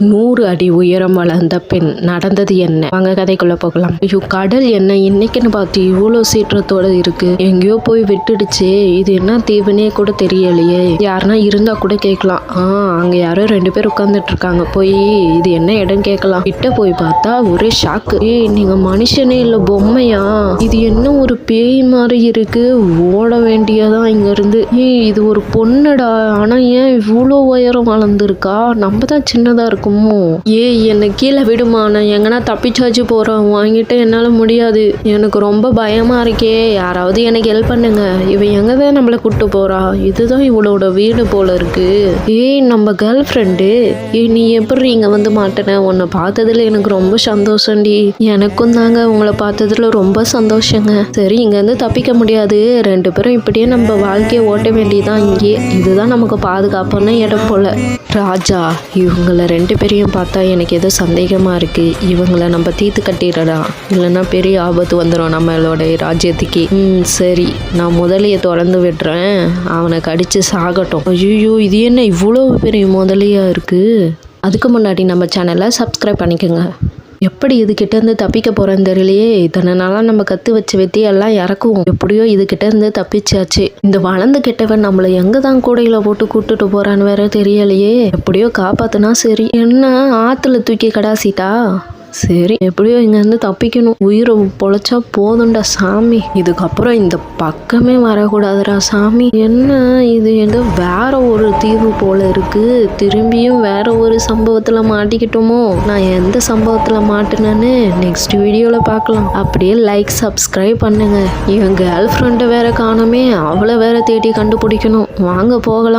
100 அடி உயரம் வளர்ந்த பெண் நடந்தது என்ன? வாங்க கதைக்குள்ள போகலாம். ஐயோ, கடல் என்ன இன்னைக்குன்னு பார்த்து இவ்வளோ சீற்றத்தோட இருக்கு. எங்கேயோ போய் விட்டுடுச்சு. இது என்ன தீவுனே கூட தெரியலையே. யாருன்னா இருந்தா கூட கேட்கலாம். அங்க யாரோ 2 பேர் உட்கார்ந்துட்டு இருக்காங்க. போய் இது என்ன இடம் கேட்கலாம். கிட்ட போய் பார்த்தா ஒரே ஷாக்கு. நீங்க மனுஷனே இல்ல பொம்மையா? இது என்ன ஒரு பேய் மாதிரி இருக்கு. ஓட வேண்டியதான் இங்க இருந்து. இது ஒரு பொண்ணுடா. ஆனா ஏன் இவ்வளோ உயரம் வளர்ந்துருக்கா? நம்ம தான் சின்னதா இருக்கும். என்னை கீழே விடுமா, நான் எங்கன்னா தப்பிச்சாச்சு போறேன். வாங்கிட்டு என்னால முடியாது. எனக்கு ரொம்ப பயமா இருக்கே. யாராவது எனக்கு ஹெல்ப் பண்ணுங்க. இவ எங்கதான் நம்மளை கூட்டு போறா? இதுதான் இவளோட வீடு போல இருக்கு. நம்ம கேர்ள் ஃப்ரெண்டு. நீ எப்படி இங்க வந்து மாட்டின? உன்னை பார்த்ததுல எனக்கு ரொம்ப சந்தோஷம்டி. எனக்கும் தாங்க உங்களை பார்த்ததுல ரொம்ப சந்தோஷங்க. சரி, இங்க இருந்து தப்பிக்க முடியாது. 2 பேரும் இப்படியே நம்ம வாழ்க்கையை ஓட்ட வேண்டியதான். இங்கே இதுதான் நமக்கு பாதுகாப்பான இடம் போல. ராஜா, இவங்கள 2 பேரையும் பார்த்தா எனக்கு ஏதோ சந்தேகமா இருக்கு. இவங்களை நம்ம தீர்த்து கட்டிடலாம், இல்லைன்னா பெரிய ஆபத்து வந்துடும் நம்மளோட ராஜ்யத்துக்கு. சரி, நான் முதலையை திறந்து விடுறேன். அவனை கடிச்சு சாகட்டும். ஐயோ, இது என்ன இவ்வளோ பெரிய முதலையா இருக்கு? அதுக்கு முன்னாடி நம்ம சேனலை சப்ஸ்கிரைப் பண்ணிக்கோங்க. எப்படி இதுகிட்ட இருந்து தப்பிக்க போறேன்னு தெரியலையே. இத்தனை நாளா நம்ம கத்து வச்சு வெட்டியெல்லாம் இறக்குவோம். எப்படியோ இதுகிட்ட இருந்து தப்பிச்சாச்சு. இந்த வளர்ந்து கெட்டவன் நம்மளை எங்க தான் கூடையில போட்டு கூட்டுட்டு போறான்னு வேற தெரியலையே. எப்படியோ காப்பாத்துனா சரி. என்ன ஆத்துல தூக்கி கடாசிட்டா? சரி, எப்படியோ இங்க இருந்து தப்பிக்கணும். உயிரை பொழைச்சா போதும்டா சாமி. இதுக்கப்புறம் இந்த பக்கமே வரக்கூடாதுடா சாமி. என்ன இது ஏதோ வேற ஒரு தீவு போல இருக்கு. திரும்பியும் வேற ஒரு சம்பவத்துல மாட்டிக்கிட்டோமோ? நான் எந்த சம்பவத்துல மாட்டினேன்னு நெக்ஸ்ட் வீடியோல பார்க்கலாம். அப்படியே லைக் சப்ஸ்கிரைப் பண்ணுங்க. என் கேர்ள் ஃப்ரெண்டை வேற காணோமே. அவளை வேற தேடி கண்டுபிடிக்கணும். வாங்க போகலாம்.